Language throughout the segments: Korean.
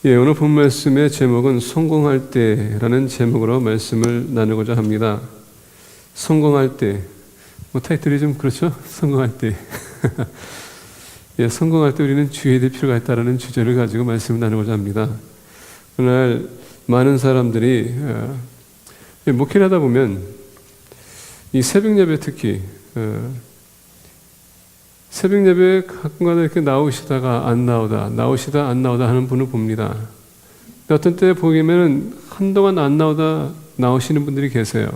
오늘 본 말씀의 제목은 성공할 때라는 제목으로 말씀을 나누고자 합니다. 성공할 때, 타이틀이 좀 그렇죠? 성공할 때. 성공할 때 우리는 주의해야 될 필요가 있다라는 주제를 가지고 말씀을 나누고자 합니다. 오늘 많은 사람들이 목회를 하다 보면 이 새벽 예배 특히 새벽 예배에 가끔가다 이렇게 나오시다가 안 나오다 하는 분을 봅니다. 어떤 때 보면은 한동안 안 나오다 나오시는 분들이 계세요.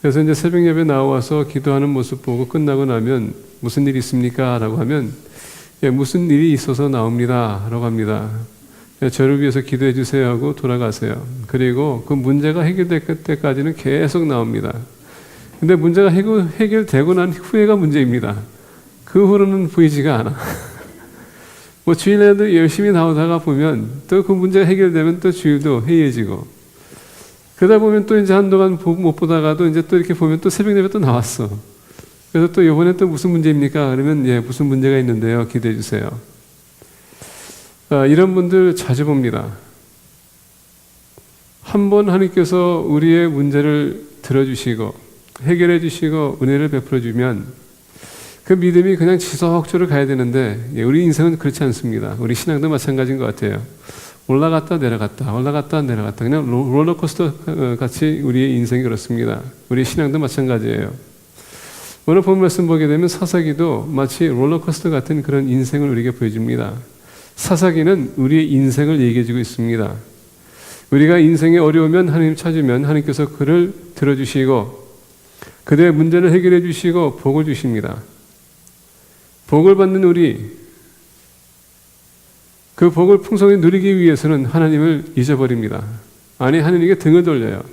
그래서 이제 새벽 예배 나와서 기도하는 모습 보고 끝나고 나면 무슨 일이 있습니까? 라고 하면 무슨 일이 있어서 나옵니다. 라고 합니다. 저를 위해서 기도해 주세요 하고 돌아가세요. 그리고 그 문제가 해결될 때까지는 계속 나옵니다. 근데 문제가 해결되고 난 후에가 문제입니다. 그 후로는 보이지가 않아. 주일에도 열심히 나오다가 보면 또 그 문제가 해결되면 또 주일도 해이해지고 그러다 보면 또 이제 한동안 못 보다가도 이제 또 이렇게 보면 또 새벽 예배 또 나왔어. 그래서 또 이번에 또 무슨 문제입니까? 그러면 무슨 문제가 있는데요. 기도해 주세요. 이런 분들 자주 봅니다. 한 번 하나님께서 우리의 문제를 들어주시고 해결해 주시고 은혜를 베풀어 주면 그 믿음이 그냥 지속적으로 가야 되는데 우리 인생은 그렇지 않습니다. 우리 신앙도 마찬가지인 것 같아요. 올라갔다 내려갔다 그냥 롤러코스터 같이 우리의 인생이 그렇습니다. 우리 신앙도 마찬가지예요. 오늘 본 말씀 보게 되면 사사기도 마치 롤러코스터 같은 그런 인생을 우리에게 보여줍니다. 사사기는 우리의 인생을 얘기해주고 있습니다. 우리가 인생에 어려우면 하나님 찾으면 하나님께서 그를 들어주시고 그들의 문제를 해결해 주시고 복을 주십니다. 복을 받는 우리, 그 복을 풍성히 누리기 위해서는 하나님을 잊어버립니다. 아니, 하나님께 등을 돌려요.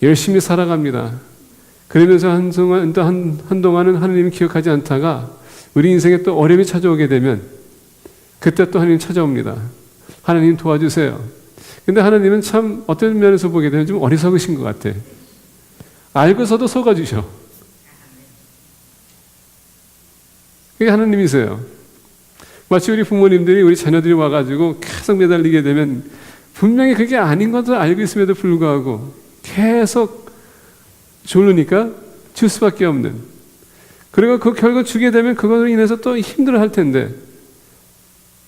열심히 살아갑니다. 그러면서 한동안은 하나님을 기억하지 않다가 우리 인생에 또 어려움이 찾아오게 되면 그때 또 하나님 찾아옵니다. 하나님 도와주세요. 근데 하나님은 참 어떤 면에서 보게 되면 좀 어리석으신 것 같아. 알고서도 속아주셔. 그게 하나님이세요. 마치 우리 부모님들이 우리 자녀들이 와가지고 계속 매달리게 되면 분명히 그게 아닌 것을 알고 있음에도 불구하고 계속 졸르니까 줄 수밖에 없는. 그리고 그 결과 주게 되면 그것으로 인해서 또 힘들어 할 텐데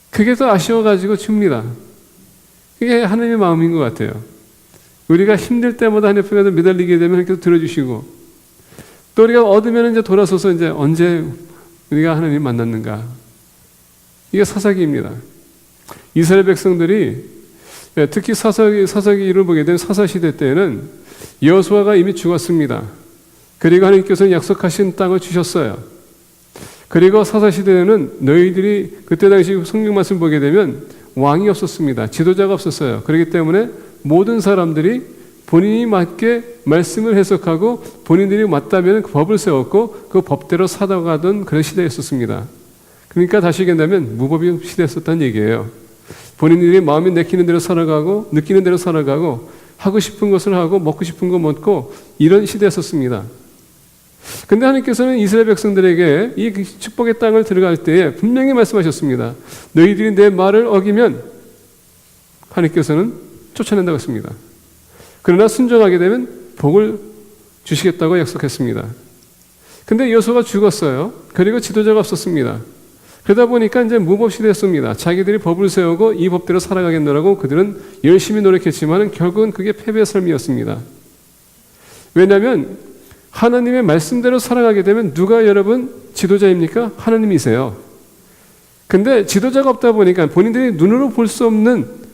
그게 또 아쉬워가지고 줍니다. 그게 하나님의 마음인 것 같아요. 우리가 힘들 때마다 하나님 앞에 매달리게 되면 하나님께서 들어주시고 또 우리가 얻으면 이제 돌아서서 이제 언제 우리가 하나님 만났는가? 이게 사사기입니다. 이스라엘 백성들이 특히 사사기를 보게 되면 사사시대 때에는 여호수아가 이미 죽었습니다. 그리고 하나님께서는 약속하신 땅을 주셨어요. 그리고 사사시대에는 너희들이 그때 당시 성경 말씀 보게 되면 왕이 없었습니다. 지도자가 없었어요. 그렇기 때문에 모든 사람들이 본인이 맞게 말씀을 해석하고 본인들이 맞다면 그 법을 세웠고 그 법대로 살아가던 그런 시대였었습니다. 그러니까 다시 얘기한다면 무법의 시대였었다는 얘기예요. 본인들이 마음이 내키는 대로 살아가고 느끼는 대로 살아가고 하고 싶은 것을 하고 먹고 싶은 거 먹고 이런 시대였었습니다. 근데 하나님께서는 이스라엘 백성들에게 이 축복의 땅을 들어갈 때에 분명히 말씀하셨습니다. 너희들이 내 말을 어기면 하나님께서는 쫓아낸다고 했습니다. 그러나 순종하게 되면 복을 주시겠다고 약속했습니다. 근데 여호수아가 죽었어요. 그리고 지도자가 없었습니다. 그러다 보니까 이제 무법시대였습니다. 자기들이 법을 세우고 이 법대로 살아가겠노라고 그들은 열심히 노력했지만 결국은 그게 패배의 삶이었습니다. 왜냐하면 하나님의 말씀대로 살아가게 되면 누가 여러분 지도자입니까? 하나님이세요. 근데 지도자가 없다 보니까 본인들이 눈으로 볼 수 없는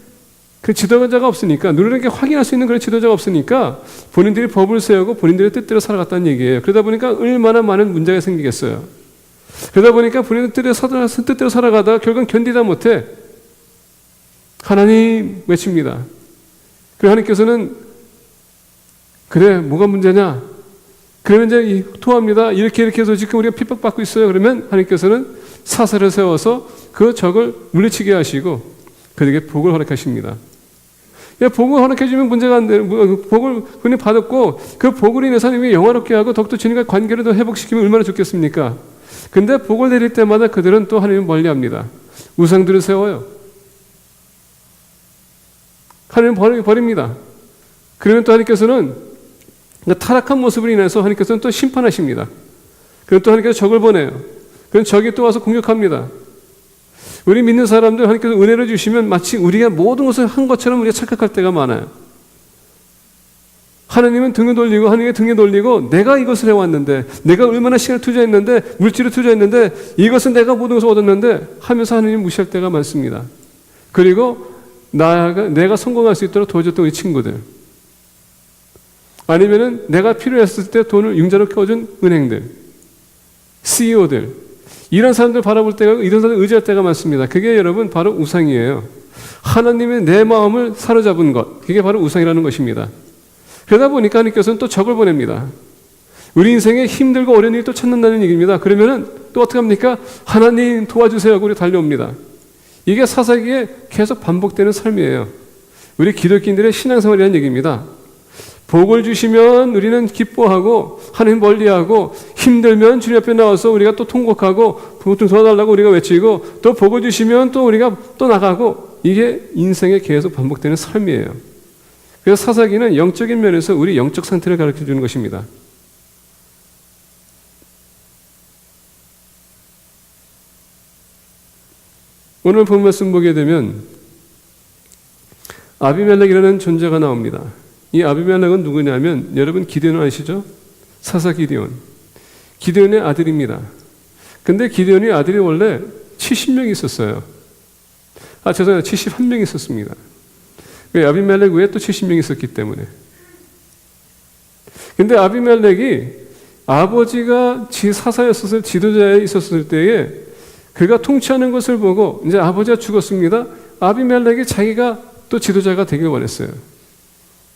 그 지도자가 없으니까 눈으로 이렇게 확인할 수 있는 그런 지도자가 없으니까 본인들이 법을 세우고 본인들의 뜻대로 살아갔다는 얘기예요. 그러다 보니까 얼마나 많은 문제가 생기겠어요. 그러다 보니까 본인의 뜻대로 살아가다가 결국은 견디다 못해 하나님 외칩니다. 그리고 하나님께서는 그래 뭐가 문제냐? 그러면 이제 토합니다. 이렇게 해서 지금 우리가 핍박받고 있어요. 그러면 하나님께서는 사사를 세워서 그 적을 물리치게 하시고 그에게 복을 허락하십니다. 복을 허락해주면 문제가 안 돼요. 복을 그냥 받았고 그 복을 인해서 하나님이 영화롭게 하고 더욱더 주님과 관계를 더 회복시키면 얼마나 좋겠습니까? 근데 복을 내릴 때마다 그들은 또 하나님을 멀리합니다. 우상들을 세워요. 하나님 버립니다. 그러면 또 하나님께서는 그 타락한 모습으로 인해서 하나님께서는 또 심판하십니다. 그럼 또 하나님께서 적을 보내요. 그럼 적이 또 와서 공격합니다. 우리 믿는 사람들 하나님께서 은혜를 주시면 마치 우리가 모든 것을 한 것처럼 우리가 착각할 때가 많아요. 하나님은 등에 돌리고 하나님의 등에 돌리고 내가 이것을 해왔는데 내가 얼마나 시간을 투자했는데 물질을 투자했는데 이것은 내가 모든 것을 얻었는데 하면서 하나님 무시할 때가 많습니다. 그리고 내가 성공할 수 있도록 도와줬던 우리 친구들, 아니면은 내가 필요했을 때 돈을 융자로 껴준 은행들, CEO들, 이런 사람들 바라볼 때가, 이런 사람들 의지할 때가 많습니다. 그게 여러분 바로 우상이에요. 하나님의 내 마음을 사로잡은 것, 그게 바로 우상이라는 것입니다. 그러다 보니까 하나님께서는 또 적을 보냅니다. 우리 인생에 힘들고 어려운 일을 또 찾는다는 얘기입니다. 그러면은 또 어떻게 합니까? 하나님 도와주세요 하고 우리 달려옵니다. 이게 사사기에 계속 반복되는 삶이에요. 우리 기독교인들의 신앙생활이라는 얘기입니다. 복을 주시면 우리는 기뻐하고 하나님 멀리하고, 힘들면 주님 앞에 나와서 우리가 또 통곡하고 복 좀 도와달라고 우리가 외치고, 또 복을 주시면 또 우리가 또 나가고, 이게 인생에 계속 반복되는 삶이에요. 그래서 사사기는 영적인 면에서 우리 영적 상태를 가르쳐 주는 것입니다. 오늘 본 말씀 보게 되면 아비멜렉이라는 존재가 나옵니다. 이 아비멜렉은 누구냐면, 여러분 기드온 아시죠? 사사 기드온. 기드온의 아들입니다. 근데 기드온의 아들이 원래 70명이 있었어요. 죄송해요. 71명이 있었습니다. 아비멜렉 외에 또 70명이 있었기 때문에. 근데 아비멜렉이 아버지가 사사였었을, 지도자에 있었을 때에 그가 통치하는 것을 보고, 이제 아버지가 죽었습니다. 아비멜렉이 자기가 또 지도자가 되길 원했어요.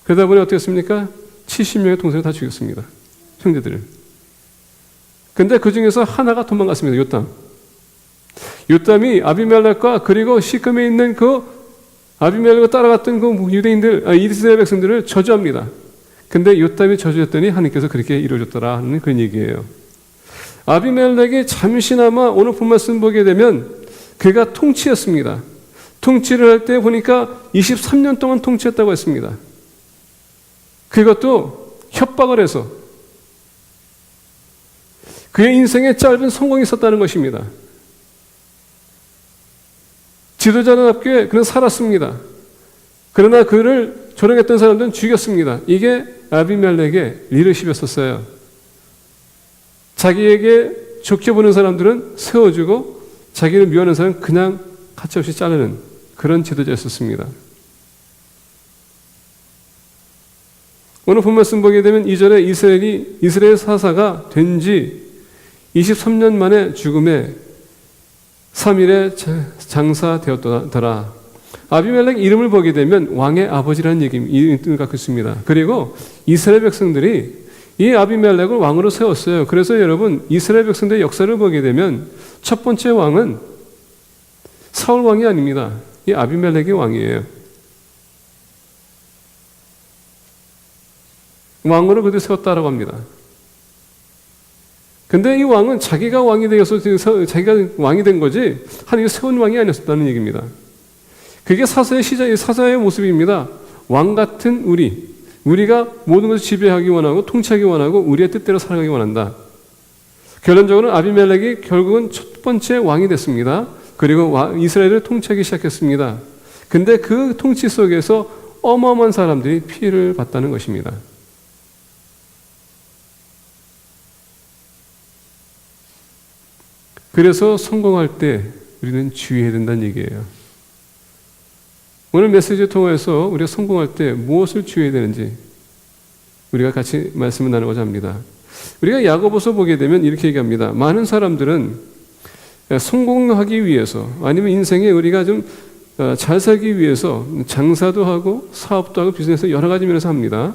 그러다 보니 어떻게 했습니까? 70명의 동생을 다 죽였습니다. 형제들을. 근데 그 중에서 하나가 도망갔습니다. 요담이 아비멜렉과 그리고 시금에 있는 그 아비멜렉을 따라갔던 그 유대인들, 이스라엘 백성들을 저주합니다. 근데 요담이 저주했더니 하나님께서 그렇게 이루어졌더라 하는 그런 얘기예요. 아비멜렉이 잠시나마 오늘 본 말씀 보게 되면 그가 통치했습니다. 통치를 할 때 보니까 23년 동안 통치했다고 했습니다. 그것도 협박을 해서 그의 인생에 짧은 성공이 있었다는 것입니다. 지도자답게 그는 살았습니다. 그러나 그를 조롱했던 사람들은 죽였습니다. 이게 아비멜렉의 리더십이었어요. 자기에게 좋게 보는 사람들은 세워주고 자기를 미워하는 사람은 그냥 가차없이 자르는 그런 지도자였었습니다. 오늘 본 말씀 보게 되면 2절에 이스라엘 사사가 된 지 23년 만에 죽음에 3일에 장사되었더라. 아비멜렉 이름을 보게 되면 왕의 아버지라는 이름을 갖고 있습니다. 그리고 이스라엘 백성들이 이 아비멜렉을 왕으로 세웠어요. 그래서 여러분 이스라엘 백성들의 역사를 보게 되면 첫 번째 왕은 사울 왕이 아닙니다. 이 아비멜렉이 왕이에요. 왕으로 그들 세웠다라고 합니다. 근데 이 왕은 자기가 왕이 되어서 자기가 왕이 된 거지 하나님이 세운 왕이 아니었다는 얘기입니다. 그게 사사의 모습입니다. 왕 같은 우리가 모든 것을 지배하기 원하고 통치하기 원하고 우리의 뜻대로 살아가기 원한다. 결론적으로는 아비멜렉이 결국은 첫 번째 왕이 됐습니다. 그리고 이스라엘을 통치하기 시작했습니다. 근데 그 통치 속에서 어마어마한 사람들이 피해를 봤다는 것입니다. 그래서 성공할 때 우리는 주의해야 된다는 얘기예요. 오늘 메시지를 통해서 우리가 성공할 때 무엇을 주의해야 되는지 우리가 같이 말씀을 나누고자 합니다. 우리가 야고보서 보게 되면 이렇게 얘기합니다. 많은 사람들은 성공하기 위해서 아니면 인생에 우리가 좀 잘 살기 위해서 장사도 하고 사업도 하고 비즈니스 여러 가지 면에서 합니다.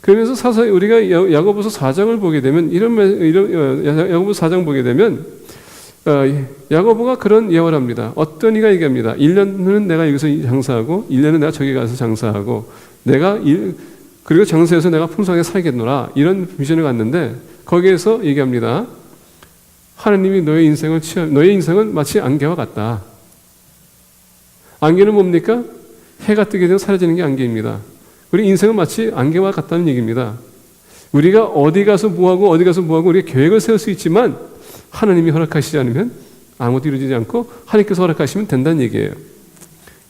그러면서 우리가 야고보서 4장을 보게 되면 야고보서 4장 보게 되면 야고보가 그런 예언을 합니다. 어떤 이가 얘기합니다. 1년은 내가 여기서 장사하고 1년은 내가 저기 가서 장사하고 그리고 장사해서 내가 풍성하게 살겠노라, 이런 비전을 갖는데 거기에서 얘기합니다. 하나님이 너의 인생은 마치 안개와 같다. 안개는 뭡니까? 해가 뜨게 되면 사라지는 게 안개입니다. 우리 인생은 마치 안개와 같다는 얘기입니다. 우리가 어디 가서 뭐하고 어디 가서 뭐하고 우리가 계획을 세울 수 있지만 하나님이 허락하시지 않으면 아무것도 이루어지지 않고 하나님께서 허락하시면 된다는 얘기예요.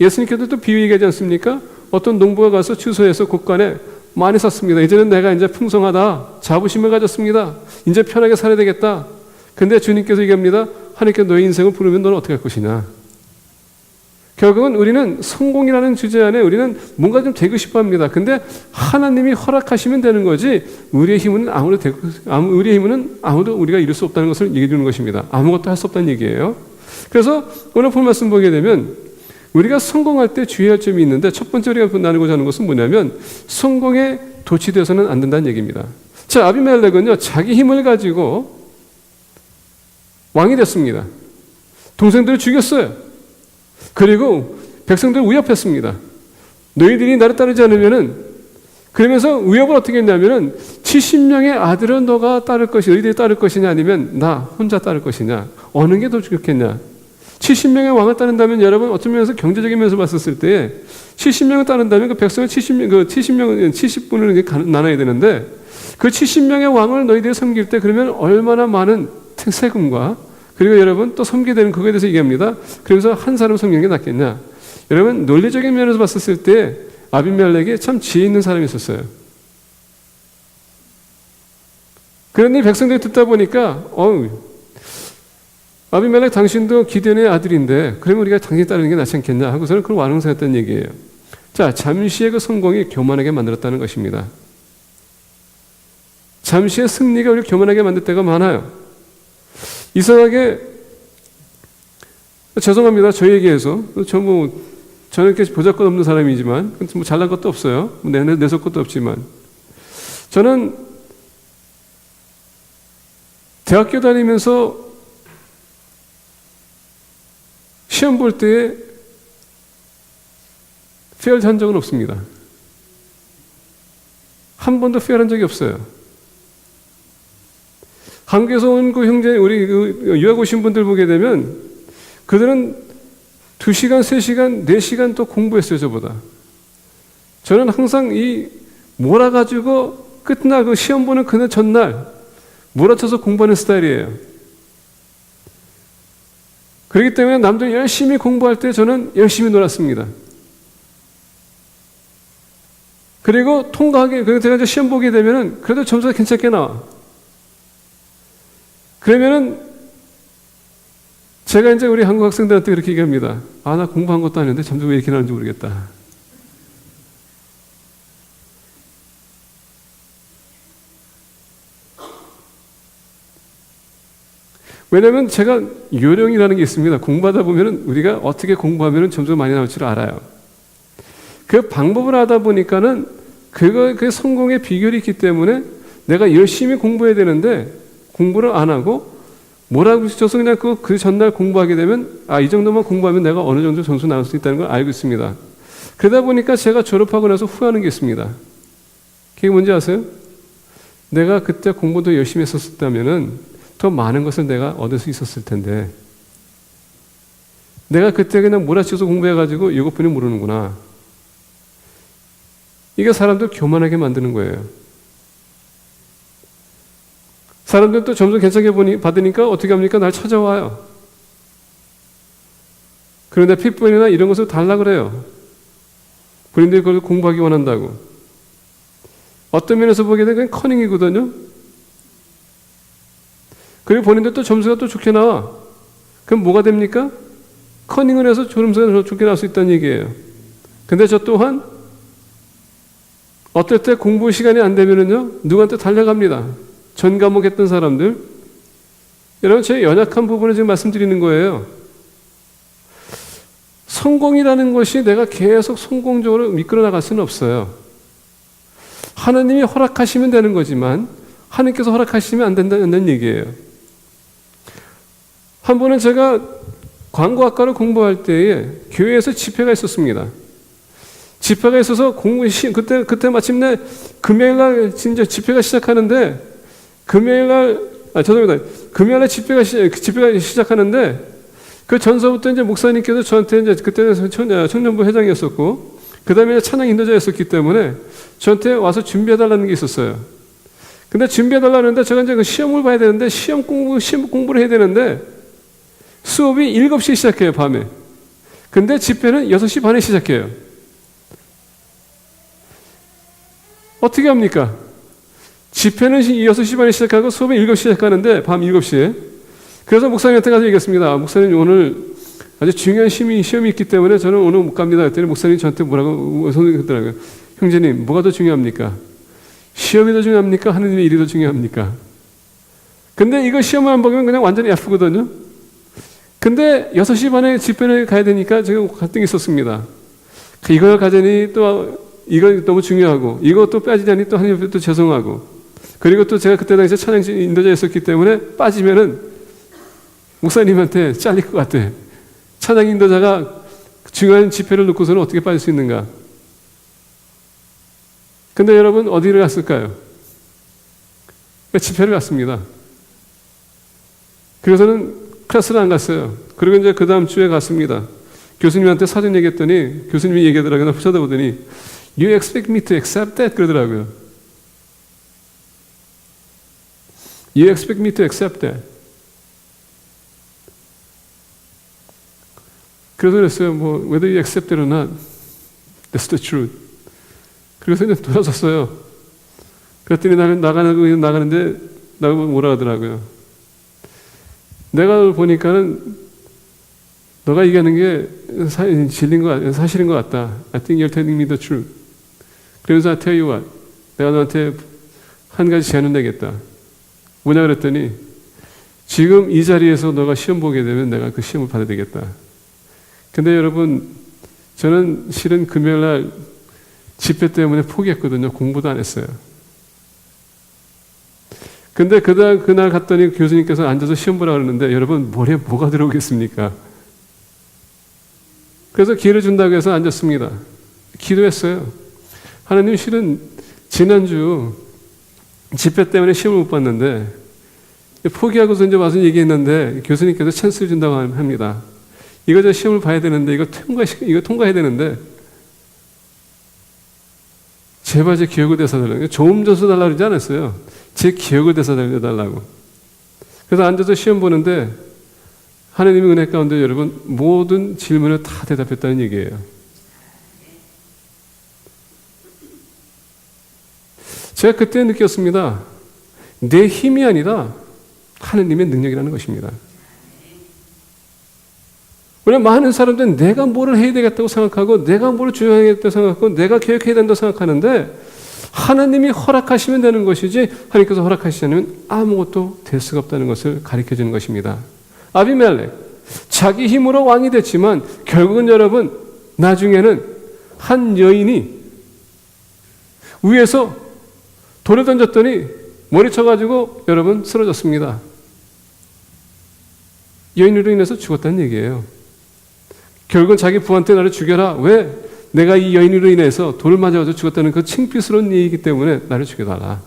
예수님께도 또 비유 얘기하지 않습니까? 어떤 농부가 가서 추수해서 곳간에 많이 샀습니다. 이제는 내가 이제 풍성하다. 자부심을 가졌습니다. 이제 편하게 살아야 되겠다. 근데 주님께서 얘기합니다. 하나님께서 너의 인생을 부르면 너는 어떻게 할 것이냐. 결국은 우리는 성공이라는 주제 안에 우리는 뭔가 좀 되고 싶어 합니다. 근데 하나님이 허락하시면 되는 거지 우리의 힘은 아무도 우리가 이룰 수 없다는 것을 얘기해 주는 것입니다. 아무것도 할 수 없다는 얘기예요. 그래서 오늘 본 말씀 보게 되면 우리가 성공할 때 주의할 점이 있는데 첫 번째 우리가 나누고자 하는 것은 뭐냐면 성공에 도취되어서는 안 된다는 얘기입니다. 자, 아비멜렉은요 자기 힘을 가지고 왕이 됐습니다. 동생들을 죽였어요. 그리고 백성들을 위협했습니다. 너희들이 나를 따르지 않으면은 그러면서 위협을 어떻게 했냐면은 70명의 아들은 너가 따를 것이 너희들이 따를 것이냐 아니면 나 혼자 따를 것이냐 어느 게 더 좋겠냐. 70명의 왕을 따른다면 여러분 어떤 면에서 경제적인 면에서 봤었을 때 70명을 따른다면 그 백성을 70분을 나눠야 되는데 그 70명의 왕을 너희들이 섬길 때 그러면 얼마나 많은 세금과 그리고 여러분 또 섬기게 되는 그거에 대해서 얘기합니다. 그래서 한 사람 섬기는 게 낫겠냐. 여러분 논리적인 면에서 봤었을 때 아비멜렉이 참 지혜 있는 사람이 있었어요. 그런데 백성들이 듣다 보니까 아비멜렉 당신도 기드온의 아들인데 그러면 우리가 당신 따르는 게 낫지 않겠냐 하고서는 그걸 완응했다는 얘기예요. 자, 잠시의 그 성공이 교만하게 만들었다는 것입니다. 잠시의 승리가 우리를 교만하게 만들 때가 많아요. 이상하게 죄송합니다. 저 얘기해서 저는 이렇게 보잘것 없는 사람이지만 뭐 잘난 것도 없어요. 내설 것도 없지만 저는 대학교 다니면서 시험 볼 때 페일 한 적은 없습니다. 한 번도 페일한 적이 없어요. 한국에서 온 그 형제, 우리 유학 오신 분들 보게 되면 그들은 2시간, 3시간, 4시간 또 공부했어요, 저보다. 저는 항상 몰아가지고 끝나고 시험 보는 그날 전날 몰아쳐서 공부하는 스타일이에요. 그렇기 때문에 남들 열심히 공부할 때 저는 열심히 놀았습니다. 그리고 통과하게, 그리고 제가 이제 시험 보게 되면은 그래도 점수가 괜찮게 나와. 그러면은 제가 이제 우리 한국 학생들한테 그렇게 얘기합니다. 나 공부한 것도 아닌데 점수 왜 이렇게 나는지 모르겠다. 왜냐하면 제가 요령이라는 게 있습니다. 공부하다 보면은 우리가 어떻게 공부하면은 점수가 많이 나올 줄 알아요. 그 방법을 하다 보니까는 그 성공의 비결이 있기 때문에 내가 열심히 공부해야 되는데 공부를 안 하고 뭐라고 쳐서 그냥 그 전날 공부하게 되면 이 정도만 공부하면 내가 어느 정도 점수 나올 수 있다는 걸 알고 있습니다. 그러다 보니까 제가 졸업하고 나서 후회하는 게 있습니다. 그게 뭔지 아세요? 내가 그때 공부도 열심히 했었다면은 더 많은 것을 내가 얻을 수 있었을 텐데 내가 그때 그냥 몰아쳐서 공부해가지고 이것뿐이 모르는구나. 이게 사람들 교만하게 만드는 거예요. 사람들 또 점수 괜찮게 받으니까 어떻게 합니까? 날 찾아와요. 그런데 핏불이나 이런 것을 달라 그래요. 본인들이 그걸 공부하기 원한다고. 어떤 면에서 보게 되면 커닝이거든요. 그리고 본인들 또 점수가 또 좋게 나와. 그럼 뭐가 됩니까? 커닝을 해서 점수가 좋게 나올 수 있다는 얘기예요. 근데 저 또한 어떨 때 공부 시간이 안 되면은요, 누구한테 달려갑니다. 전 과목 했던 사람들. 여러분, 제 연약한 부분을 지금 말씀드리는 거예요. 성공이라는 것이 내가 계속 성공적으로 이끌어 나갈 수는 없어요. 하나님이 허락하시면 되는 거지만 하나님께서 허락하시면 안 된다는 얘기예요. 한 번은 제가 광고학과를 공부할 때에 교회에서 집회가 있었습니다. 집회가 있어서 그때 마침내 금요일날 진짜 집회가 시작하는데 금요일날 집회가 시작하는데 그 전서부터 이제 목사님께서 저한테 이제 그때는 청년부 회장이었었고 그 다음에 찬양 인도자였었기 때문에 저한테 와서 준비해달라는 게 있었어요. 근데 준비해달라는데 제가 이제 그 시험을 봐야 되는데 시험 공부를 해야 되는데 수업이 7시에 시작해요, 밤에. 근데 집회는 6시 반에 시작해요. 어떻게 합니까? 집회는 6시 반에 시작하고 수업은 7시에 시작하는데 밤 7시에. 그래서 목사님한테 가서 얘기했습니다. 목사님 오늘 아주 중요한 시험이 있기 때문에 저는 오늘 못 갑니다. 그랬더니 목사님이 저한테 뭐라고 선생님이 형제님 뭐가 더 중요합니까? 시험이 더 중요합니까? 하느님의 일이 더 중요합니까? 근데 이거 시험을 안 보면 그냥 완전히 F거든요. 근데 6시 반에 집회를 가야 되니까 제가 갈등이 있었습니다. 이걸 가자니 또 이거 너무 중요하고 이것도 빠지자니 또 하나님 앞에 또 죄송하고 그리고 또 제가 그때 당시에 찬양 인도자였었기 때문에 빠지면은 목사님한테 잘릴 것 같아. 찬양 인도자가 중요한 집회를 놓고서는 어떻게 빠질 수 있는가? 근데 여러분 어디를 갔을까요? 집회를 갔습니다. 그래서는 클래스를 안 갔어요. 그리고 이제 그 다음 주에 갔습니다. 교수님한테 사전 얘기했더니 교수님이 얘기하더라고요. 쳐다보더니 You expect me to accept that? 그러더라고요. You expect me to accept that? 그래서 그랬어요. whether you accept it or not, that's the truth. 그래서 이제 돌아섰어요. 그랬더니 나는 나가는데 나보고 뭐라 하더라고요. 내가 보니까는 너가 얘기하는 게 사실인 것 같다. I think you're telling me the truth. 그래서 I tell you what. 내가 너한테 한 가지 제안을 내겠다. 뭐냐 그랬더니 지금 이 자리에서 너가 시험 보게 되면 내가 그 시험을 받아야 되겠다. 근데 여러분 저는 실은 금요일날 집회 때문에 포기했거든요. 공부도 안 했어요. 근데 그날 갔더니 교수님께서 앉아서 시험 보라 그러는데 여러분 머리에 뭐가 들어오겠습니까? 그래서 기회를 준다고 해서 앉았습니다. 기도했어요. 하나님 실은 지난주 집회 때문에 시험을 못 봤는데 포기하고서 이제 와서 얘기했는데 교수님께서 찬스를 준다고 합니다. 이거 저 시험을 봐야 되는데 이거 통과해야 되는데 제발 제 기억을 되살려달라고. 좋은 점수 달라고 그러지 않았어요. 제 기억을 되살려달라고. 그래서 앉아서 시험 보는데 하나님의 은혜 가운데 여러분 모든 질문을 다 대답했다는 얘기예요. 제가 그때 느꼈습니다. 내 힘이 아니라 하나님의 능력이라는 것입니다. 왜냐하면 많은 사람들은 내가 뭐를 해야 되겠다고 생각하고 내가 뭘 주장해야겠다고 생각하고 내가 계획해야 된다고 생각하는데 하나님이 허락하시면 되는 것이지 하나님께서 허락하시지 않으면 아무것도 될 수가 없다는 것을 가르쳐주는 것입니다. 아비멜렉 자기 힘으로 왕이 됐지만 결국은 여러분 나중에는 한 여인이 위에서 돌을 던졌더니 머리 쳐가지고 여러분 쓰러졌습니다. 여인으로 인해서 죽었다는 얘기예요. 결국은 자기 부한테 나를 죽여라. 왜? 내가 이 여인으로 인해서 돌을 맞아가지고 죽었다는 그 창피스러운 얘기이기 때문에 나를 죽여달라.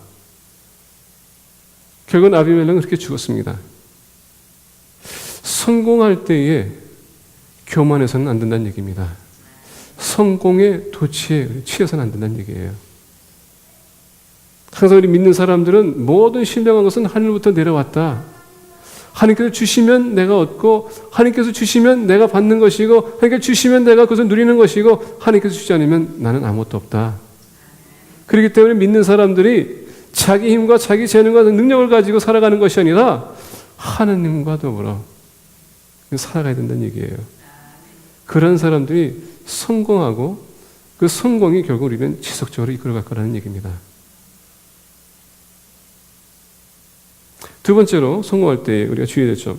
결국은 아비멜렉은 그렇게 죽었습니다. 성공할 때에 교만해서는 안 된다는 얘기입니다. 성공의 도취에 취해서는 안 된다는 얘기예요. 항상 우리 믿는 사람들은 모든 신령한 것은 하늘부터 내려왔다. 하나님께서 주시면 내가 얻고 하나님께서 주시면 내가 받는 것이고 하나님께서 주시면 내가 그것을 누리는 것이고 하나님께서 주지 않으면 나는 아무것도 없다. 그렇기 때문에 믿는 사람들이 자기 힘과 자기 재능과 능력을 가지고 살아가는 것이 아니라 하나님과 더불어 살아가야 된다는 얘기예요. 그런 사람들이 성공하고 그 성공이 결국 우리는 지속적으로 이끌어갈 거라는 얘기입니다. 두 번째로 성공할 때 우리가 주의해야 될 점.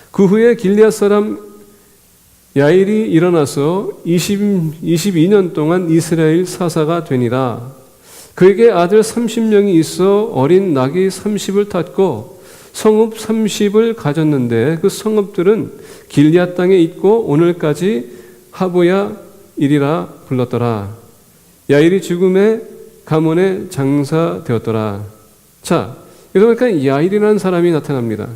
그 후에 길리앗 사람 야일이 일어나서 22년 동안 이스라엘 사사가 되니라. 그에게 아들 30명이 있어 어린 낙이 30을 탔고 성읍 30을 가졌는데 그 성읍들은 길리앗 땅에 있고 오늘까지 하보야일이라 불렀더라. 야일이 죽음에 가문에 장사되었더라. 자, 여기서 보니까 야일이라는 사람이 나타납니다.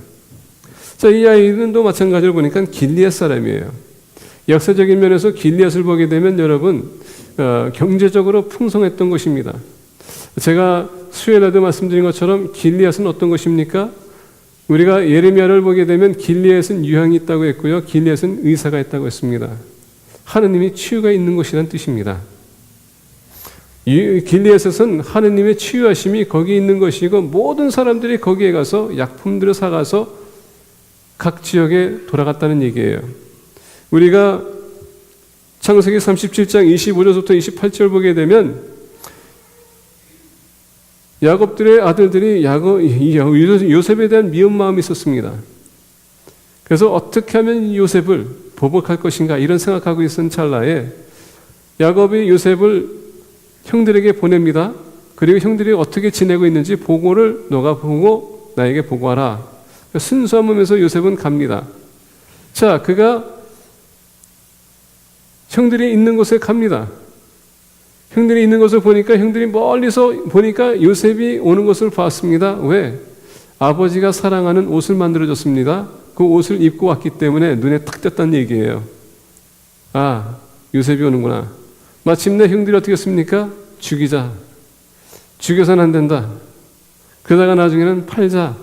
자, 이 야일은 또 마찬가지로 보니까 길리앗 사람이에요. 역사적인 면에서 길리앗을 보게 되면 여러분 경제적으로 풍성했던 곳입니다. 제가 수요일에도 말씀드린 것처럼 길리앗은 어떤 곳입니까? 우리가 예레미야를 보게 되면 길리앗은 유향이 있다고 했고요. 길리앗은 의사가 있다고 했습니다. 하느님이 치유가 있는 곳이라는 뜻입니다. 길리앗에서는 하느님의 치유하심이 거기 있는 것이고 모든 사람들이 거기에 가서 약품들을 사가서 각 지역에 돌아갔다는 얘기예요. 우리가 창세기 37장 25절부터 28절 보게 되면 야곱들의 아들들이 요셉에 대한 미운 마음이 있었습니다. 그래서 어떻게 하면 요셉을 보복할 것인가 이런 생각하고 있던 찰나에 야곱이 요셉을 형들에게 보냅니다. 그리고 형들이 어떻게 지내고 있는지 보고를 너가 보고 나에게 보고하라. 순수한 몸에서 요셉은 갑니다. 자, 그가 형들이 있는 곳에 갑니다. 형들이 있는 것을 보니까 형들이 멀리서 보니까 요셉이 오는 것을 봤습니다. 왜? 아버지가 사랑하는 옷을 만들어줬습니다. 그 옷을 입고 왔기 때문에 눈에 탁 띄었다는 얘기예요. 아, 요셉이 오는구나. 마침내 형들이 어떻게 했습니까? 죽이자. 죽여서는 안 된다. 그러다가 나중에는 팔자.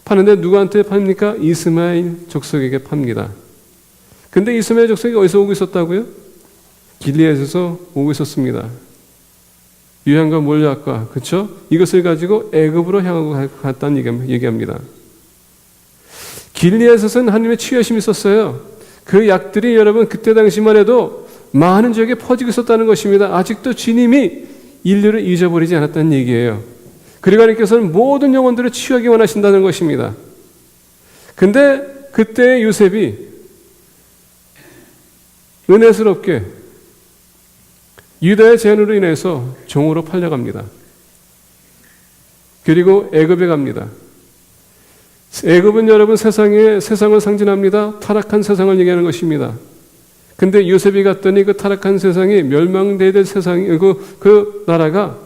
파는데 누구한테 팝니까? 이스마엘 족속에게 팝니다. 근데 이스마엘 족속이 어디서 오고 있었다고요? 길리앗에서 오고 있었습니다. 유향과 몰약과, 그렇죠? 이것을 가지고 애굽으로 향하고 갔다는 얘기합니다. 길리앗에서는 하나님의 치유하심이 있었어요. 그 약들이 여러분 그때 당시만 해도 많은 지역에 퍼지고 있었다는 것입니다. 아직도 주님이 인류를 잊어버리지 않았다는 얘기예요. 그리고 하나님께서는 모든 영혼들을 치유하기 원하신다는 것입니다. 근데 그때 요셉이 은혜스럽게 유다의 제안으로 인해서 종으로 팔려갑니다. 그리고 애굽에 갑니다. 애굽은 여러분 세상을 상징합니다. 타락한 세상을 얘기하는 것입니다. 근데 요셉이 갔더니 그 타락한 세상이 멸망돼야 될 세상이 그 나라가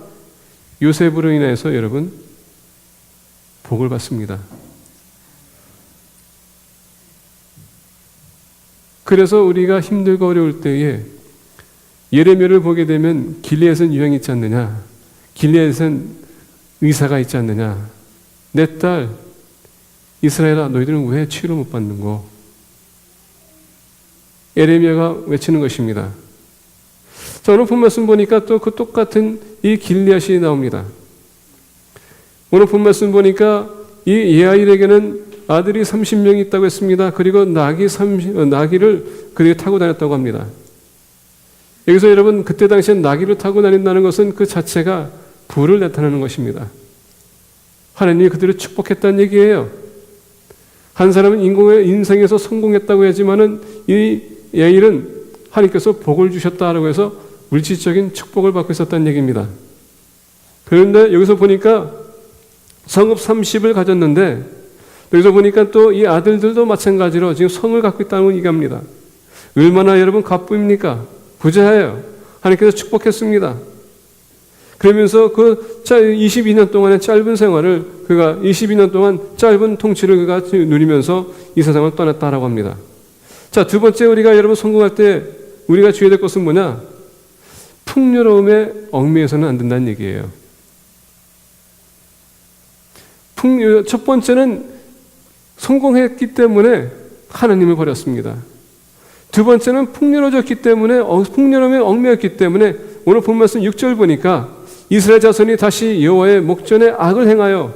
요셉으로 인해서 여러분 복을 받습니다. 그래서 우리가 힘들고 어려울 때에 예레미야를 보게 되면 길리앗은 유향이 있지 않느냐? 길리앗은 의사가 있지 않느냐? 내 딸 이스라엘아 너희들은 왜 치유를 못 받는고? 예레미야가 외치는 것입니다. 자, 오늘 본 말씀 보니까 또 그 똑같은 이 길리앗이 나옵니다. 오늘 본 말씀 보니까 이 예아일에게는 아들이 30명이 있다고 했습니다. 그리고 나귀를 그렇게 타고 다녔다고 합니다. 여기서 여러분 그때 당시에 나귀를 타고 다닌다는 것은 그 자체가 부를 나타내는 것입니다. 하나님이 그들을 축복했다는 얘기예요. 한 사람은 인생에서 성공했다고 하지만은 이 야일은 하나님께서 복을 주셨다라고 해서 물질적인 축복을 받고 있었다는 얘기입니다. 그런데 여기서 보니까 성읍 30을 가졌는데 여기서 보니까 또 이 아들들도 마찬가지로 지금 성을 갖고 있다는 걸 얘기합니다. 얼마나 여러분 가뿐입니까? 부자예요. 하나님께서 축복했습니다. 그러면서 그 22년 동안의 짧은 생활을 그가 22년 동안 짧은 통치를 그가 누리면서 이 세상을 떠났다라고 합니다. 자, 두 번째 우리가 여러분 성공할 때 우리가 주의해야 될 것은 뭐냐? 풍요로움에 얽매여서는 안 된다는 얘기예요. 첫 번째는 성공했기 때문에 하나님을 버렸습니다. 두 번째는 풍요로워졌기 때문에 풍요로움에 얽매였기 때문에 오늘 본 말씀 6절 보니까 이스라엘 자손이 다시 여호와의 목전에 악을 행하여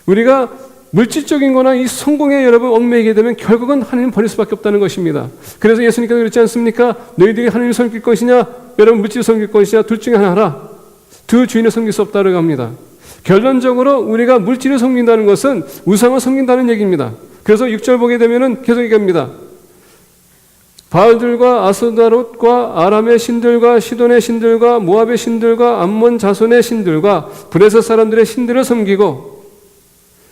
우리가 물질적인 거나 이 성공에 여러분 얽매이게 되면 결국은 하나님 버릴 수밖에 없다는 것입니다. 그래서 예수님께서 그랬지 않습니까? 너희들이 하나님을 섬길 것이냐 여러분 물질을 섬길 것이냐 둘 중에 하나 하라. 두 주인을 섬길 수 없다고 합니다. 결론적으로 우리가 물질을 섬긴다는 것은 우상을 섬긴다는 얘기입니다. 그래서 6절 보게 되면은 계속 얘기합니다. 바알들과 아스다롯과 아람의 신들과 시돈의 신들과 모압의 신들과 암몬 자손의 신들과 브레셋 사람들의 신들을 섬기고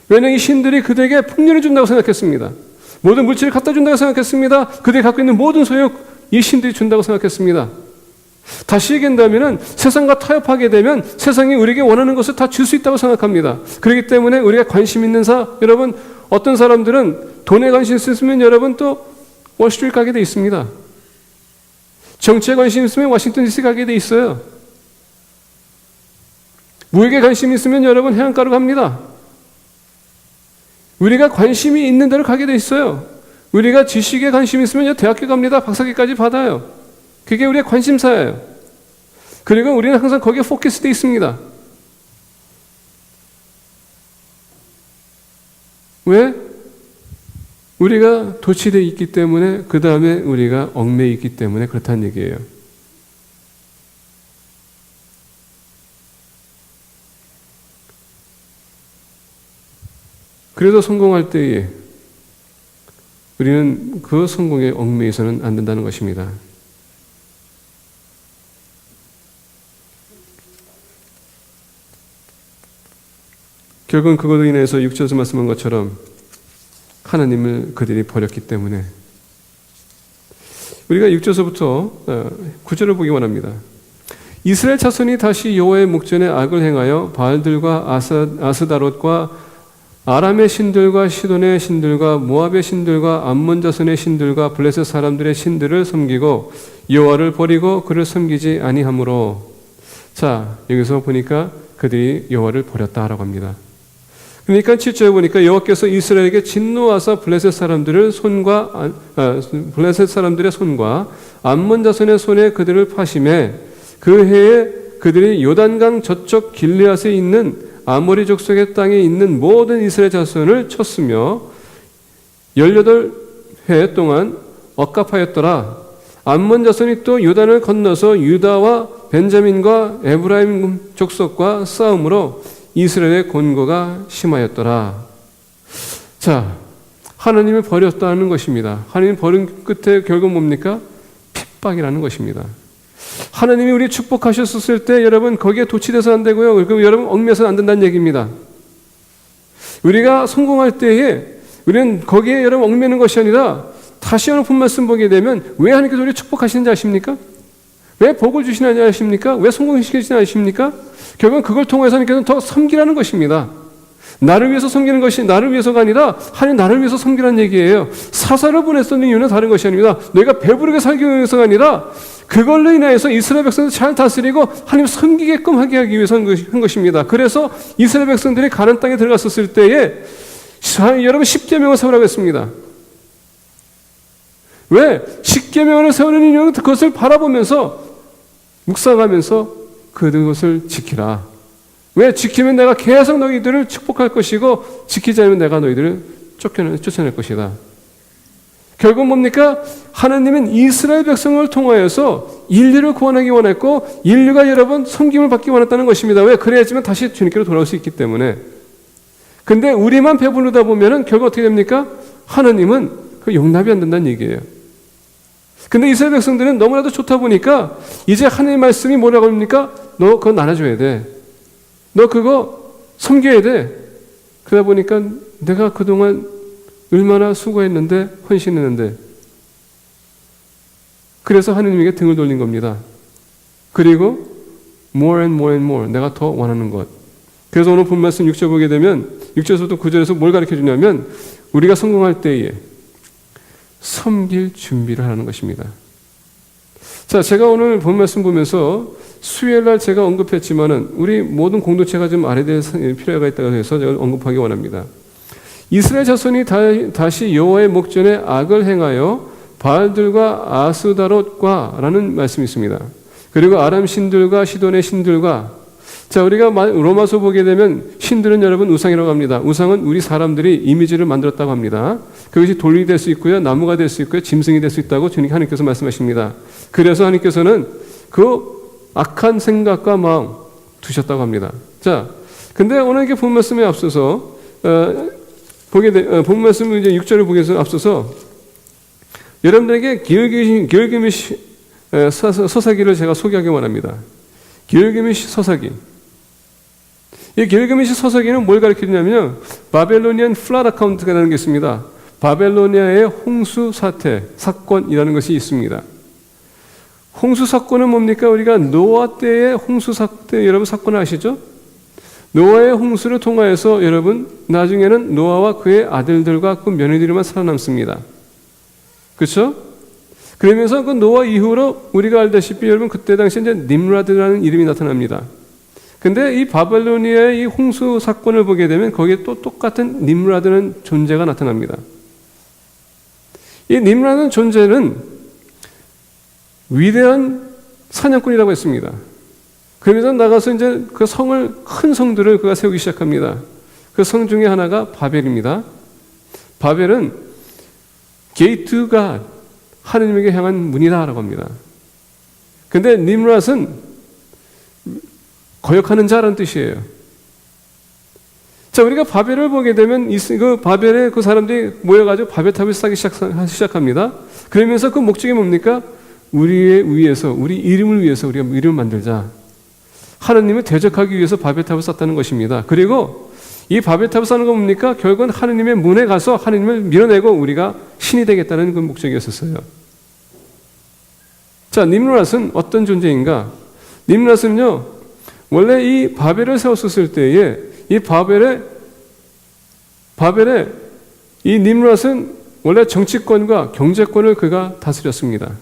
왜냐하면 이 신들이 그들에게 풍요를 준다고 생각했습니다. 모든 물질을 갖다 준다고 생각했습니다. 그들이 갖고 있는 모든 소욕 이 신들이 준다고 생각했습니다. 다시 얘기한다면 세상과 타협하게 되면 세상이 우리에게 원하는 것을 다 줄 수 있다고 생각합니다. 그렇기 때문에 우리가 관심 있는 여러분 어떤 사람들은 돈에 관심 있으면 여러분 또 월스트리트 가게 돼 있습니다. 정치에 관심 있으면 워싱턴 DC 가게 돼 있어요. 무역에 관심 있으면 여러분 해안가로 갑니다. 우리가 관심이 있는 데로 가게 돼 있어요. 우리가 지식에 관심 있으면 대학교 갑니다. 박사학위까지 받아요. 그게 우리의 관심사예요. 그리고 우리는 항상 거기에 포커스되어 있습니다. 왜? 우리가 도취되어 있기 때문에, 그 다음에 우리가 얽매여 있기 때문에 그렇다는 얘기예요. 그래도 성공할 때에 우리는 그 성공에 얽매여서는 안 된다는 것입니다. 결국은 그것으로 인해서 6절에서 말씀한 것처럼 하나님을 그들이 버렸기 때문에 우리가 6절서부터 9절을 보기 원합니다. 이스라엘 자손이 다시 여호와의 목전에 악을 행하여 바알들과 아스다롯과 아람의 신들과 시돈의 신들과 모압의 신들과 암몬 자손의 신들과 블레셋 사람들의 신들을 섬기고 여호와를 버리고 그를 섬기지 아니하므로. 자, 여기서 보니까 그들이 여호와를 버렸다라고 합니다. 그러니까 7절에 보니까 여호와께서 이스라엘에게 진노하사 블레셋 사람들의 손과 암몬 자손의 손에 그들을 파심해 그 해에 그들이 요단강 저쪽 길르앗에 있는 아모리 족속의 땅에 있는 모든 이스라엘 자손을 쳤으며 18해 동안 억압하였더라. 암몬 자손이 또 요단을 건너서 유다와 벤자민과 에브라임 족속과 싸움으로 이스라엘의 곤고가 심하였더라. 자, 하나님을 버렸다는 것입니다. 하나님 버린 끝에 결국 뭡니까? 핍박이라는 것입니다. 하나님이 우리 축복하셨을 때 여러분 거기에 도취돼서 안 되고요. 그리고 여러분 얽매여서 안 된다는 얘기입니다. 우리가 성공할 때에 우리는 거기에 여러분 얽매는 것이 아니라 다시 어느 본 말씀 보게 되면 왜 하나님께서 우리 축복하시는지 아십니까? 왜 복을 주시는지 아십니까? 왜 성공시키시는지 아십니까? 결국은 그걸 통해서 하나님께서는 더 섬기라는 것입니다. 나를 위해서 섬기는 것이 나를 위해서가 아니라 하나님 나를 위해서 섬기라는 얘기예요. 사사를 보냈었는 이유는 다른 것이 아닙니다. 너희가 배부르게 살기 위해서가 아니라 그걸로 인하여서 이스라엘 백성들 잘 다스리고 하나님 섬기게끔 하기 위해서 한 것입니다. 그래서 이스라엘 백성들이 가나안 땅에 들어갔었을 때에 여러분 10계명을 세우라고 했습니다. 왜? 10계명을 세우는 이유는 그것을 바라보면서 묵상하면서 그것을 지키라. 왜? 지키면 내가 계속 너희들을 축복할 것이고 지키지 않으면 내가 너희들을 쫓아낼 것이다. 결국 뭡니까? 하나님은 이스라엘 백성을 통하여서 인류를 구원하기 원했고 인류가 여러분 섬김을 받기 원했다는 것입니다. 왜? 그래야지만 다시 주님께로 돌아올 수 있기 때문에. 근데 우리만 배부르다 보면은 결국 어떻게 됩니까? 하나님은 그 용납이 안 된다는 얘기예요. 근데 이스라엘 백성들은 너무나도 좋다 보니까 이제 하나님의 말씀이 뭐라고 합니까? 너 그거 나눠줘야 돼. 너 그거 섬겨야 돼. 그러다 보니까 내가 그동안 얼마나 수고했는데 헌신했는데 그래서 하나님에게 등을 돌린 겁니다. 그리고 more and more and more 내가 더 원하는 것. 그래서 오늘 본 말씀 6절 보게 되면 6절에서부터 9절에서 뭘 가르쳐 주냐면 우리가 성공할 때에 섬길 준비를 하는 것입니다. 자, 제가 오늘 본 말씀 보면서 수요일 날 제가 언급했지만은 우리 모든 공동체가 좀 알아야 될 필요가 있다고 해서 제가 언급하기 원합니다. 이스라엘 자손이 다시 여호와의 목전에 악을 행하여 바알들과 아스다롯과 라는 말씀이 있습니다. 그리고 아람 신들과 시돈의 신들과 자, 우리가 로마서 보게 되면 신들은 여러분 우상이라고 합니다. 우상은 우리 사람들이 이미지를 만들었다고 합니다. 그것이 돌이 될 수 있고요. 나무가 될 수 있고요. 짐승이 될 수 있다고 주님 하나님께서 말씀하십니다. 그래서 하나님께서는 그 악한 생각과 마음 두셨다고 합니다. 자, 근데 오늘 이렇게 본 말씀에 앞서서 본 말씀 이제 6절을 보기 위해서 앞서서 여러분들에게 기울기미시 서사기를 제가 소개하기 원합니다. 기울기미시 서사기. 이 길그미시 서사기는 뭘 가르치냐면요. 바벨로니안 플라드 아카운트라는 게 있습니다. 바벨로니아의 홍수 사건이라는 것이 있습니다. 홍수 사건은 뭡니까? 우리가 노아 때의 홍수 사건, 여러분 사건을 아시죠? 노아의 홍수를 통하여서 여러분 나중에는 노아와 그의 아들들과 그 며느리들만 살아남습니다. 그렇죠? 그러면서 그 노아 이후로 우리가 알다시피 여러분 그때 당시 이제 님라드라는 이름이 나타납니다. 근데 이 바벨로니아의 이 홍수 사건을 보게 되면 거기에 또 똑같은 님라드라는 존재가 나타납니다. 이 님라드라는 존재는 위대한 사냥꾼이라고 했습니다. 그러면서 나가서 이제 그 성을, 큰 성들을 그가 세우기 시작합니다. 그 성 중에 하나가 바벨입니다. 바벨은 게이트가 하느님에게 향한 문이다라고 합니다. 근데 님랏은 거역하는 자라는 뜻이에요. 자, 우리가 바벨을 보게 되면 그 바벨에 그 사람들이 모여가지고 바벨탑을 쌓기 시작합니다. 그러면서 그 목적이 뭡니까? 우리의 위해서, 우리 이름을 위해서 우리가 이름을 만들자. 하느님을 대적하기 위해서 바벨탑을 쌓았다는 것입니다. 그리고 이 바벨탑을 쌓는 건 뭡니까? 결국은 하느님의 문에 가서 하느님을 밀어내고 우리가 신이 되겠다는 그 목적이었었어요. 자, 님랏은 어떤 존재인가? 님랏은요, 원래 이 바벨을 세웠었을 때에 이 바벨의 이 님랏은 원래 정치권과 경제권을 그가 다스렸습니다.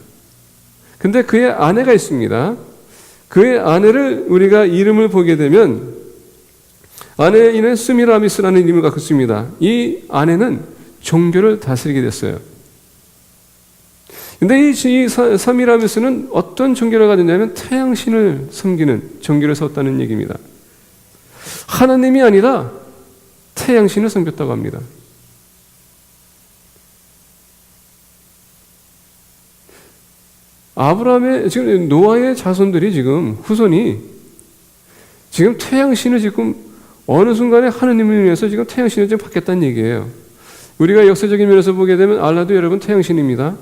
근데 그의 아내가 있습니다. 그의 아내를 우리가 이름을 보게 되면 아내인은 스미라미스라는 이름을 갖고 있습니다. 이 아내는 종교를 다스리게 됐어요. 근데 이 스미라미스는 어떤 종교를 가졌냐면 태양신을 섬기는 종교를 세웠다는 얘기입니다. 하나님이 아니라 태양신을 섬겼다고 합니다. 아브라함의, 지금 노아의 자손들이 지금 후손이 지금 태양신을 지금 어느 순간에 하느님을 위해서 지금 태양신을 지금 받겠다는 얘기예요. 우리가 역사적인 면에서 보게 되면 알라도 여러분 태양신입니다.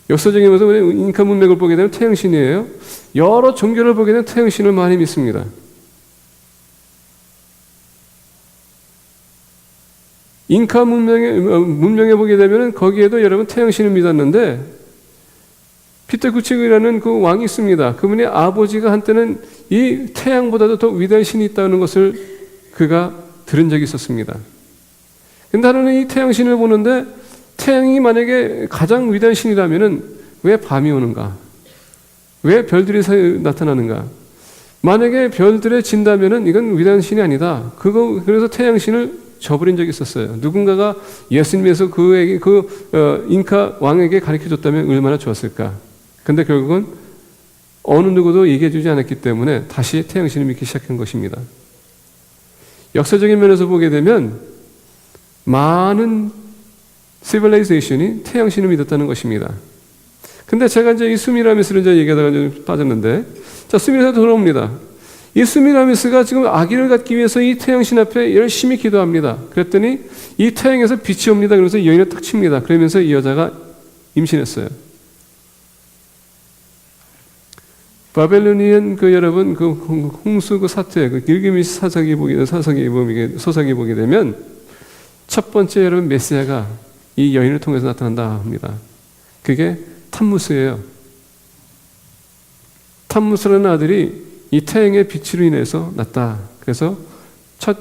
역사적인 면에서 잉카 문명을 보게 되면 태양신이에요. 여러 종교를 보게 되면 태양신을 많이 믿습니다. 잉카 문명에 보게 되면 거기에도 여러분 태양신을 믿었는데 피테쿠치그라는 그 왕이 있습니다. 그분의 아버지가 한때는 이 태양보다도 더 위대한 신이 있다는 것을 그가 들은 적이 있었습니다. 근데 하루는 이 태양신을 보는데 태양이 만약에 가장 위대한 신이라면 왜 밤이 오는가? 왜 별들이 나타나는가? 만약에 별들에 진다면 이건 위대한 신이 아니다. 그래서 태양신을 저버린 적이 있었어요. 누군가가 예수님에서 그에게 잉카 왕에게 가르쳐 줬다면 얼마나 좋았을까? 근데 결국은 어느 누구도 얘기해 주지 않았기 때문에 다시 태양신을 믿기 시작한 것입니다. 역사적인 면에서 보게 되면 많은 시빌라이제이션이 태양신을 믿었다는 것입니다. 근데 제가 이제 이 스미라미스를 이제 얘기하다가 좀 빠졌는데, 자, 스미라미스가 돌아옵니다. 이 스미라미스가 지금 아기를 갖기 위해서 이 태양신 앞에 열심히 기도합니다. 그랬더니 이 태양에서 빛이 옵니다. 그러면서 여인을 탁 칩니다. 그러면서 이 여자가 임신했어요. 바벨로니안 여러분 홍수 사태 길기미시 소설이 보게 되면 첫 번째 여러분 메시아가 이 여인을 통해서 나타난다 합니다. 그게 탐무스예요. 탐무스라는 아들이 이 태양의 빛으로 인해서 났다. 그래서 첫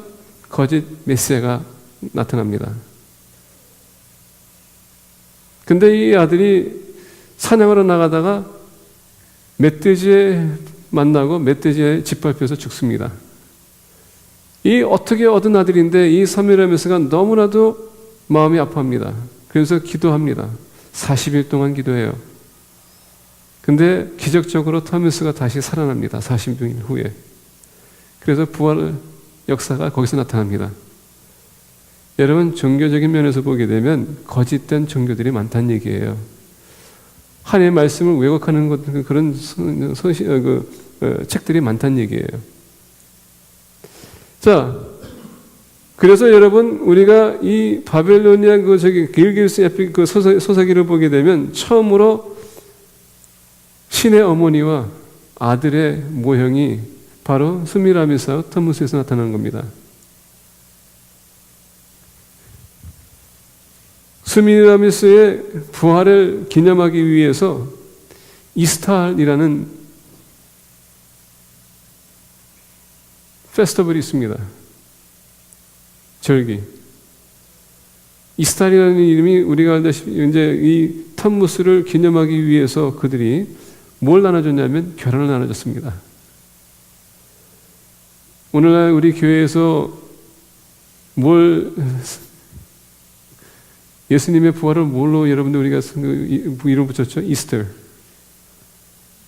거짓 메시아가 나타납니다. 근데 이 아들이 사냥하러 나가다가 멧돼지에 만나고 멧돼지에 짓밟혀서 죽습니다. 이 어떻게 얻은 아들인데 이 사미라미스가 너무나도 마음이 아파합니다. 그래서 기도합니다. 40일 동안 기도해요. 근데 기적적으로 타미스가 다시 살아납니다. 40일 후에. 그래서 부활 역사가 거기서 나타납니다. 여러분, 종교적인 면에서 보게 되면 거짓된 종교들이 많다는 얘기예요. 하나님의 말씀을 왜곡하는 그런 책들이 많다는 얘기예요. 자, 그래서 여러분, 우리가 이 바벨로니아 길기스 에픽 소사기를 보게 되면 처음으로 신의 어머니와 아들의 모형이 바로 스미라미스와 탐무스에서 나타나는 겁니다. 스미라미스의 부활을 기념하기 위해서 이스탈이라는 페스티벌이 있습니다. 절기. 이스탈이라는 이름이 우리가 알다시피 이제 이 탐무스를 기념하기 위해서 그들이 뭘 나눠줬냐면 결혼을 나눠줬습니다. 오늘날 우리 교회에서 예수님의 부활을 뭘로 여러분들 우리가 이름 붙였죠? 이스터.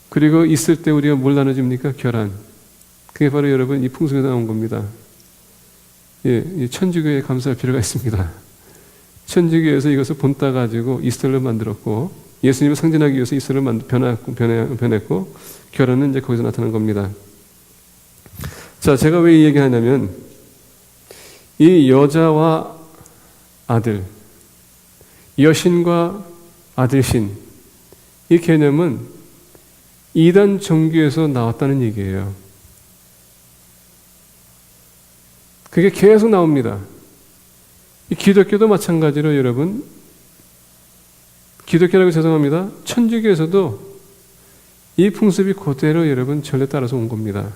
그리고 있을 때 우리가 뭘 나눠줍니까? 결혼. 그게 바로 여러분 이 풍속에서 나온 겁니다. 예, 천주교에 감사할 필요가 있습니다. 천주교에서 이것을 본따 가지고 이스터를 만들었고 예수님을 상징하기 위해서 이스터를 변했고 결혼은 이제 거기서 나타난 겁니다. 자, 제가 왜 이 얘기를 하냐면 이 여자와 아들, 여신과 아들신 이 개념은 이단 종교에서 나왔다는 얘기예요. 그게 계속 나옵니다. 이 기독교도 마찬가지로 여러분, 기독교라고 죄송합니다. 천주교에서도 이 풍습이 그대로 여러분 전례 따라서 온 겁니다.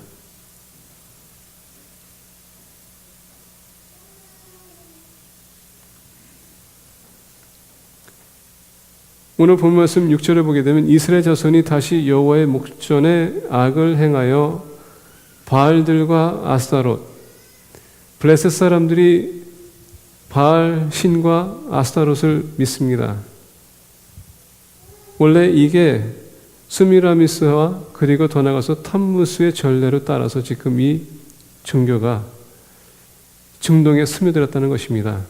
오늘 본 말씀 6절에 보게 되면 이스라엘 자손이 다시 여호와의 목전에 악을 행하여 바알들과 아스타롯, 블레셋 사람들이 바알 신과 아스타롯을 믿습니다. 원래 이게 스미라미스와 그리고 더 나가서 탐무스의 전례로 따라서 지금 이 종교가 중동에 스며들었다는 것입니다.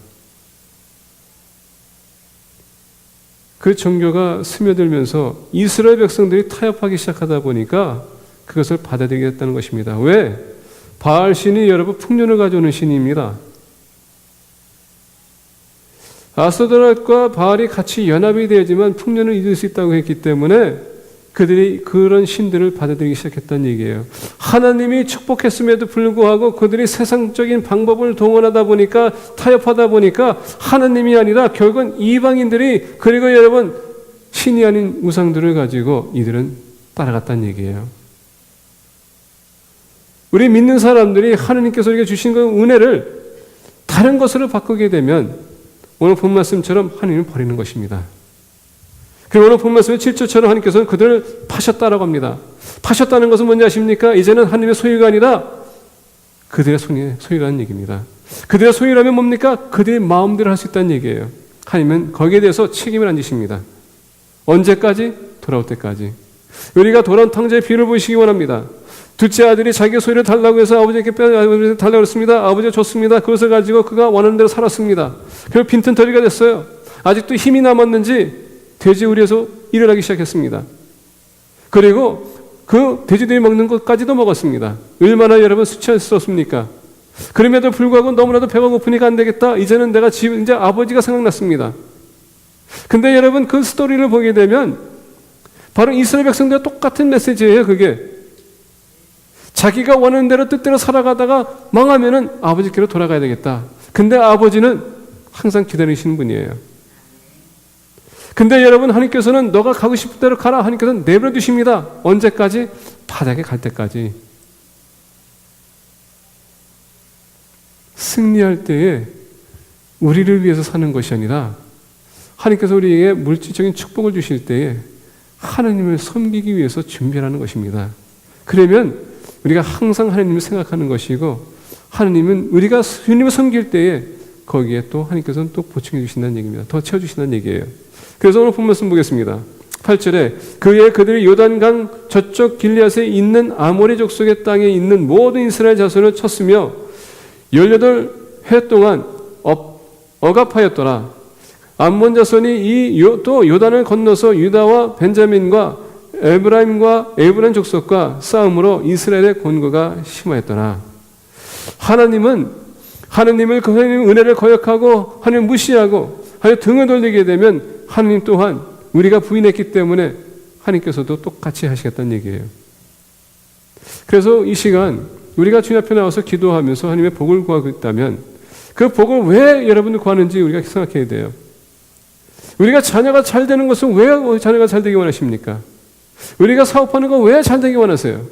그 종교가 스며들면서 이스라엘 백성들이 타협하기 시작하다 보니까 그것을 받아들이겠다는 것입니다. 왜? 바알 신이 여러분 풍년을 가져오는 신입니다. 아스도롯과 바알이 같이 연합이 되지만 풍년을 이룰 수 있다고 했기 때문에 그들이 그런 신들을 받아들이기 시작했다는 얘기예요. 하나님이 축복했음에도 불구하고 그들이 세상적인 방법을 동원하다 보니까 타협하다 보니까 하나님이 아니라 결국은 이방인들이 그리고 여러분 신이 아닌 우상들을 가지고 이들은 따라갔다는 얘기예요. 우리 믿는 사람들이 하나님께서 우리에게 주신 그 은혜를 다른 것으로 바꾸게 되면 오늘 본 말씀처럼 하나님을 버리는 것입니다. 그리고 오늘 본 말씀의 7절처럼 하나님께서는 그들을 파셨다라고 합니다. 파셨다는 것은 뭔지 아십니까? 이제는 하나님의 소유가 아니라 그들의 소유라는 얘기입니다. 그들의 소유라면 뭡니까? 그들의 마음대로 할 수 있다는 얘기예요. 하나님은 거기에 대해서 책임을 안 지십니다. 언제까지? 돌아올 때까지. 우리가 돌아온 탕자의 비유를 보시기 원합니다. 둘째 아들이 자기의 소유를 달라고 해서 아버지에게 달라고 했습니다. 아버지가 줬습니다. 그것을 가지고 그가 원하는 대로 살았습니다. 결국 빈틈터리가 됐어요. 아직도 힘이 남았는지 돼지우리에서 일을 하기 시작했습니다. 그리고 그 돼지들이 먹는 것까지도 먹었습니다. 얼마나 여러분 수치스럽습니까? 그럼에도 불구하고 너무나도 배가 고프니까 안 되겠다. 이제는 내가 이제 아버지가 생각났습니다. 근데 여러분 그 스토리를 보게 되면 바로 이스라엘 백성들과 똑같은 메시지예요. 그게 자기가 원하는 대로 뜻대로 살아가다가 망하면은 아버지께로 돌아가야 되겠다. 근데 아버지는 항상 기다리시는 분이에요. 근데 여러분 하나님께서는 너가 가고 싶은 대로 가라. 하나님께서는 내버려 두십니다. 언제까지? 바닥에 갈 때까지. 승리할 때에 우리를 위해서 사는 것이 아니라 하나님께서 우리에게 물질적인 축복을 주실 때에 하나님을 섬기기 위해서 준비하는 것입니다. 그러면 우리가 항상 하나님을 생각하는 것이고 하나님은 우리가 주님을 섬길 때에 거기에 또 하나님께서는 또 보충해 주신다는 얘기입니다. 더 채워주신다는 얘기예요. 그래서 오늘 본 말씀 보겠습니다. 8절에 그의 그들이 요단강 저쪽 길리앗에 있는 아모리 족속의 땅에 있는 모든 이스라엘 자손을 쳤으며 18해 동안 억압하였더라. 암몬 자손이 또 요단을 건너서 유다와 벤자민과 에브라임 족속과 싸움으로 이스라엘의 곤고가 심하였더라. 하나님을 은혜를 거역하고 하나님 무시하고 하나님 등을 돌리게 되면 하나님 또한 우리가 부인했기 때문에 하나님께서도 똑같이 하시겠다는 얘기예요. 그래서 이 시간 우리가 주님 앞에 나와서 기도하면서 하나님의 복을 구하고 있다면 그 복을 왜 여러분들 구하는지 우리가 생각해야 돼요. 우리가 자녀가 잘 되는 것은 왜 자녀가 잘 되기 원하십니까? 우리가 사업하는 거 왜 잘 되기 원하세요?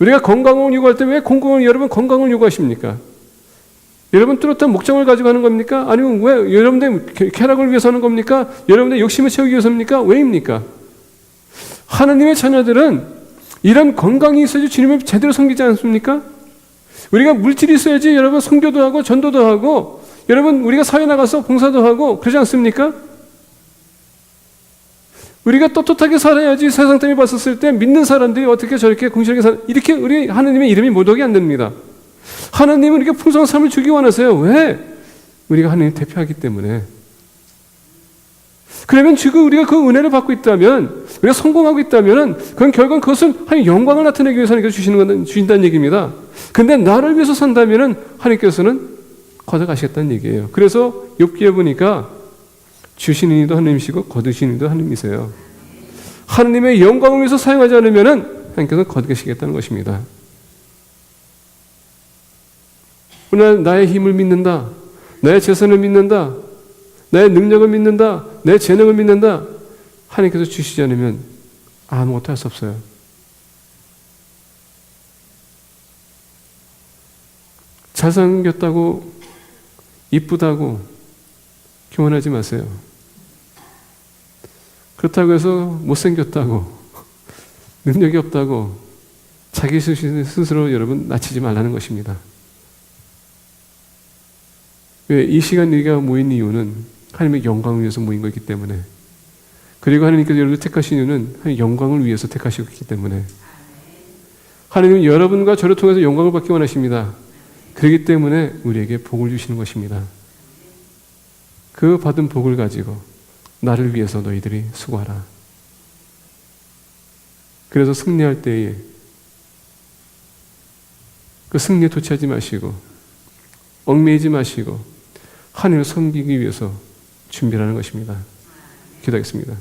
우리가 건강을 요구할 때 왜 여러분 건강을 요구하십니까? 여러분 뚜렷한 목적을 가지고 하는 겁니까? 아니면 왜 여러분들 쾌락을 위해서 하는 겁니까? 여러분들 욕심을 채우기 위해서입니까? 왜입니까? 하나님의 자녀들은 이런 건강이 있어야지 주님을 제대로 섬기지 않습니까? 우리가 물질이 있어야지 여러분 선교도 하고 전도도 하고 여러분 우리가 사회 나가서 봉사도 하고 그러지 않습니까? 우리가 떳떳하게 살아야지 세상 때문에 봤었을 때 믿는 사람들이 어떻게 저렇게 공실하게 이렇게 우리 하나님의 이름이 모독이 안 됩니다. 하나님은 이렇게 풍성한 삶을 주기 원하세요. 왜? 우리가 하나님 대표하기 때문에. 그러면 지금 우리가 그 은혜를 받고 있다면, 우리가 성공하고 있다면, 그건 결국은 그것은 하나님 영광을 나타내기 위해서 하나님께서 주신다는 얘기입니다. 근데 나를 위해서 산다면 하나님께서는 걷어가시겠다는 얘기예요. 그래서 욥기에 보니까 주시는 이도 하나님이시고 거두시는 이도 하나님이세요. 하나님의 영광을 위해서 사용하지 않으면 하나님께서는 걷어가시겠다는 것입니다. 오늘 나의 힘을 믿는다, 나의 재산을 믿는다, 나의 능력을 믿는다, 내 재능을 믿는다, 하나님께서 주시지 않으면 아무것도 할 수 없어요. 잘생겼다고 이쁘다고 교만하지 마세요. 그렇다고 해서 못생겼다고 능력이 없다고 자기 스스로 여러분 낮추지 말라는 것입니다. 왜? 이 시간 우리가 모인 이유는 하나님의 영광을 위해서 모인 거기 때문에, 그리고 하나님께서 여러분을 택하신 이유는 하나님의 영광을 위해서 택하시고 있기 때문에, 하나님은 여러분과 저를 통해서 영광을 받기 원하십니다. 그렇기 때문에 우리에게 복을 주시는 것입니다. 그 받은 복을 가지고 나를 위해서 너희들이 수고하라. 그래서 승리할 때에 그 승리에 도취하지 마시고 얽매이지 마시고 하나님을 섬기기 위해서 준비하는 것입니다. 기도하겠습니다.